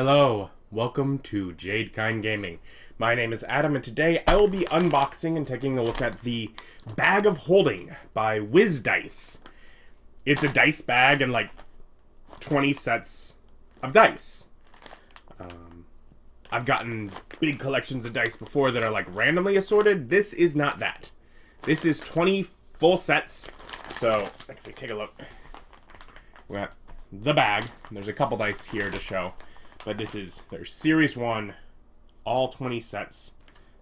Hello, welcome to Jadekind Gaming. My name is Adam, and today I will be unboxing and taking a look at the Bag of Holding by WizDice. It's a dice bag and like 20 sets of dice. I've gotten big collections of dice before that are like randomly assorted. This is not that. This is 20 full sets. So, if we take a look, we got the bag. There's a couple dice here to show. But there's Series 1, all 20 sets,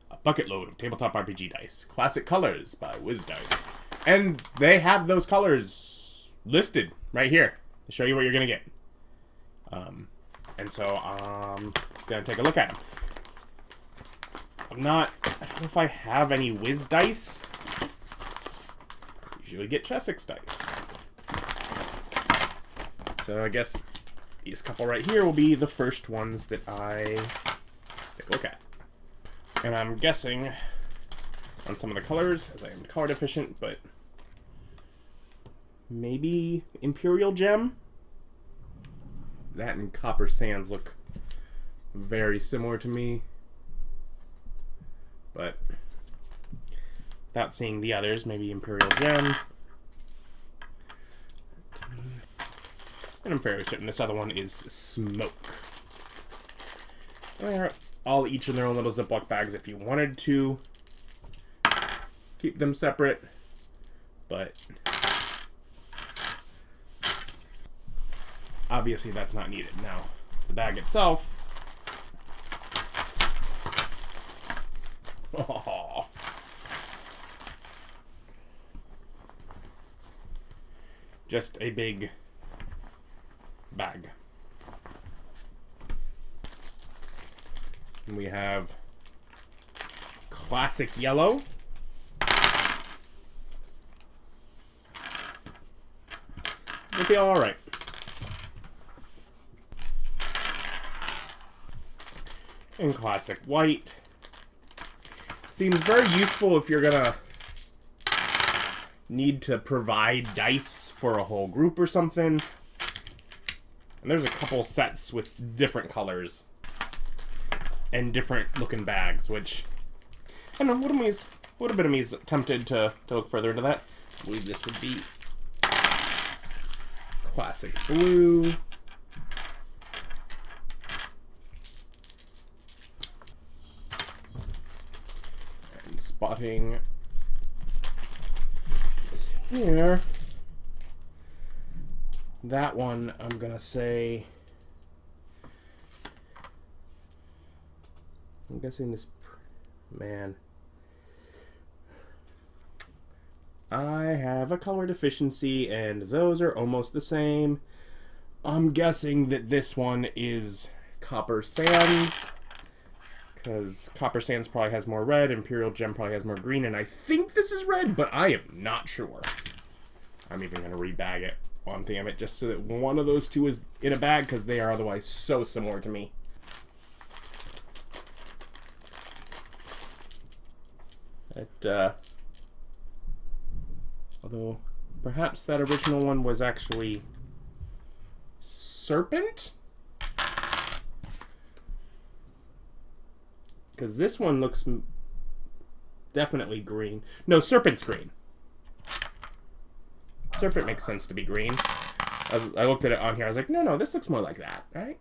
a bucket load of tabletop RPG dice, classic colors by WizDice. And they have those colors listed right here to show you what you're going to get. And so I'm going to take a look at them. I don't know if I have any WizDice. Usually get Chessex dice. So I guess these couple right here will be the first ones that I take a look at. And I'm guessing on some of the colors, as I am color deficient, but maybe Imperial Gem? That and Copper Sands look very similar to me. But without seeing the others, maybe Imperial Gem. And I'm fairly certain this other one is Smoke. They're all each in their own little Ziploc bags if you wanted to keep them separate, but obviously that's not needed. Now, the bag itself, oh, just a big bag. And we have classic yellow. It'll be alright. And classic white. Seems very useful if you're gonna need to provide dice for a whole group or something. And there's a couple sets with different colors and different looking bags, which I don't know, would have been me tempted to look further into that. I believe this would be classic blue. And spotting here. That one, I'm gonna say, I'm guessing this, man, I have a color deficiency and those are almost the same. I'm guessing that this one is Copper Sands, because Copper Sands probably has more red, Imperial Gem probably has more green, and I think this is red, but I am not sure. I'm even gonna rebag it. One thing of it, just so that one of those two is in a bag, because they are otherwise so similar to me. Although perhaps that original one was actually Serpent, because this one looks definitely green. No, Serpent's green. Serpent makes sense to be green. I looked at it on here, I was like, no, this looks more like that, right?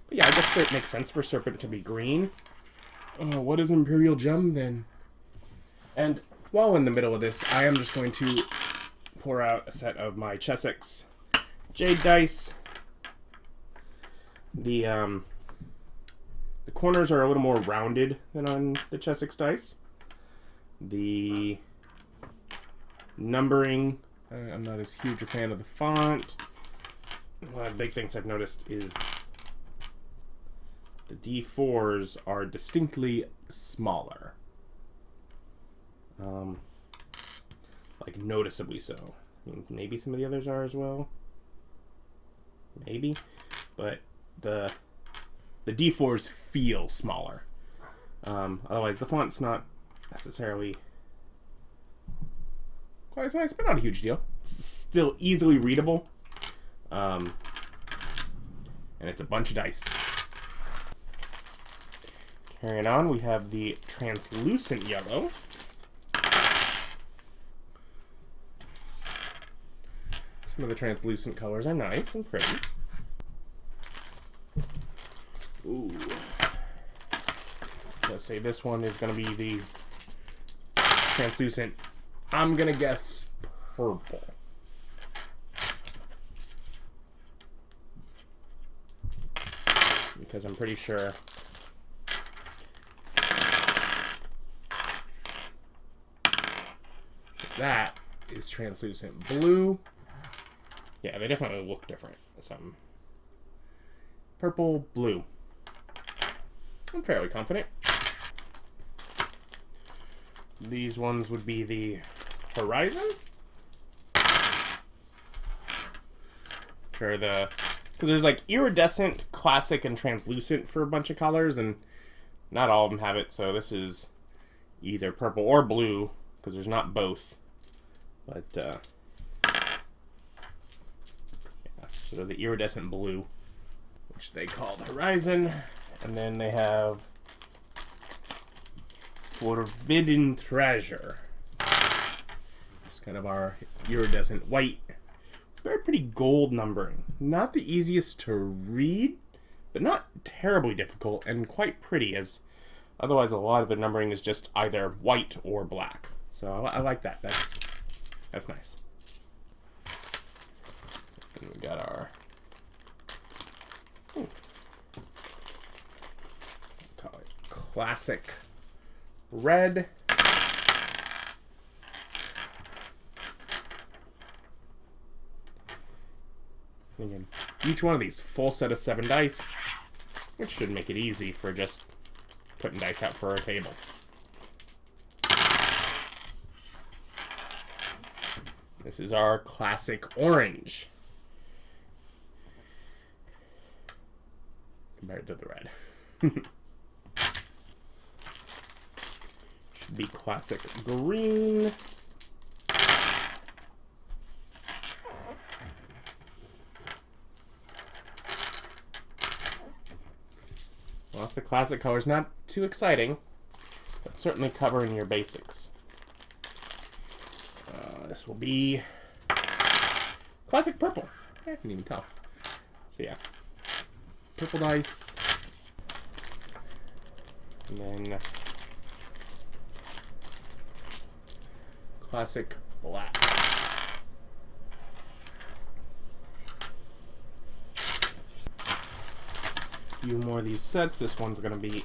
But yeah, I guess it makes sense for Serpent to be green. What is Imperial Gem then? And while in the middle of this, I am just going to pour out a set of my Chessex Jade dice. The corners are a little more rounded than on the Chessex dice. The numbering, I'm not as huge a fan of the font. One of the big things I've noticed is the D4s are distinctly smaller. Like noticeably so. I mean, maybe some of the others are as well. Maybe. But the D4s feel smaller. Otherwise, the font's not necessarily quite as nice, but not a huge deal. It's still easily readable. And it's a bunch of dice. Carrying on, we have the translucent yellow. Some of the translucent colors are nice and pretty. Ooh. Let's say this one is going to be the translucent. I'm going to guess purple. Because I'm pretty sure that is translucent blue. Yeah, they definitely look different. Some purple, blue. I'm fairly confident. These ones would be the Horizon. Sure, because there's like iridescent, classic, and translucent for a bunch of colors, and not all of them have it. So this is either purple or blue, because there's not both. But yeah, so the iridescent blue, which they call the Horizon, and then they have Forbidden Treasure. It's kind of our iridescent white. Very pretty gold numbering. Not the easiest to read, but not terribly difficult, and quite pretty, as otherwise a lot of the numbering is just either white or black. So I like that. That's nice. And we got our call it classic red. Again, each one of these full set of 7 dice, which should make it easy for just putting dice out for a table. This is our classic orange compared to the red. Should be classic green. Lots of classic colors, not too exciting, but certainly covering your basics. This will be classic purple. I can even tell. So yeah, purple dice, and then classic black. A few more of these sets. This one's going to be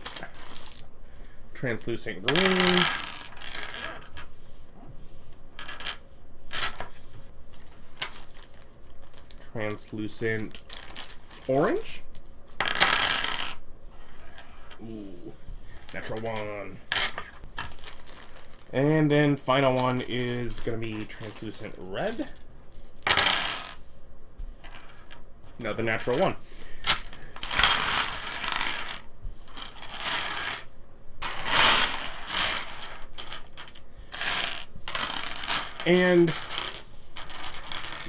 translucent green. Translucent orange. Ooh, natural one. And then final one is going to be translucent red. Another natural one. And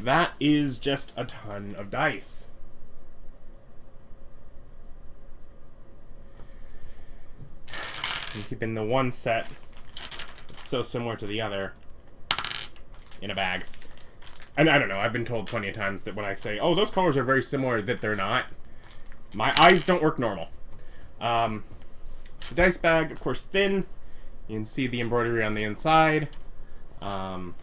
that is just a ton of dice. I'm keeping the one set that's so similar to the other in a bag. And I don't know, I've been told plenty of times that when I say, oh, those colors are very similar, that they're not. My eyes don't work normal. The dice bag, of course, thin. You can see the embroidery on the inside. It's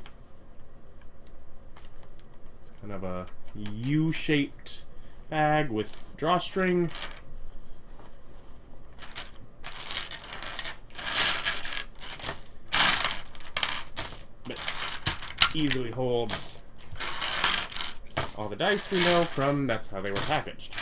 kind of a U-shaped bag with drawstring. But easily holds all the dice we know from that's how they were packaged.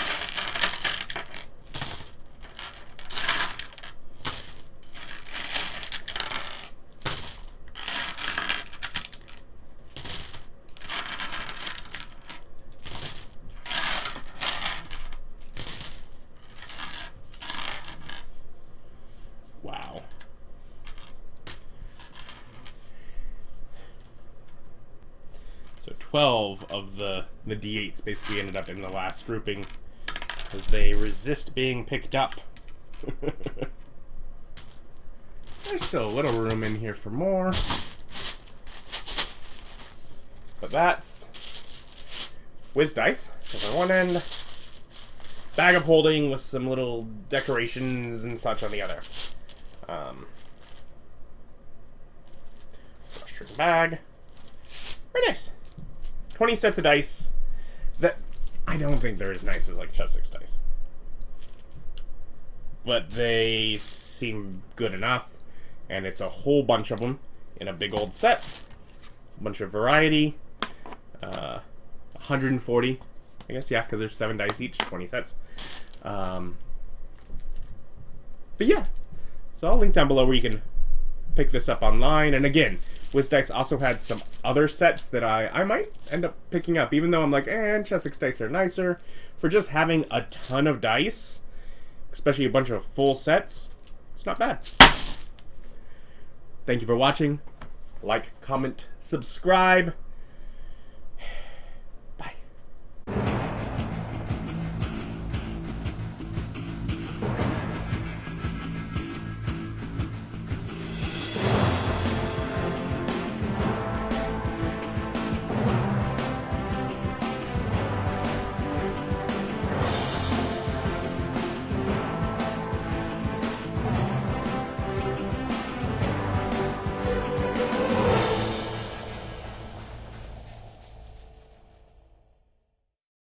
Wow. So 12 of the D8s basically ended up in the last grouping because they resist being picked up. There's still a little room in here for more. But that's WizDice on one end. Bag of holding with some little decorations and such on the other. String bag. Very nice. 20 sets of dice that I don't think they're as nice as like Chessex dice. But they seem good enough, and it's a whole bunch of them in a big old set. A bunch of variety. 140, I guess, yeah, because there's 7 dice each, 20 sets. But yeah, so I'll link down below where you can pick this up online. And again, WizDice also had some other sets that I might end up picking up, even though I'm like, Chessex dice are nicer. For just having a ton of dice, especially a bunch of full sets, it's not bad. Thank you for watching. Like, comment, subscribe.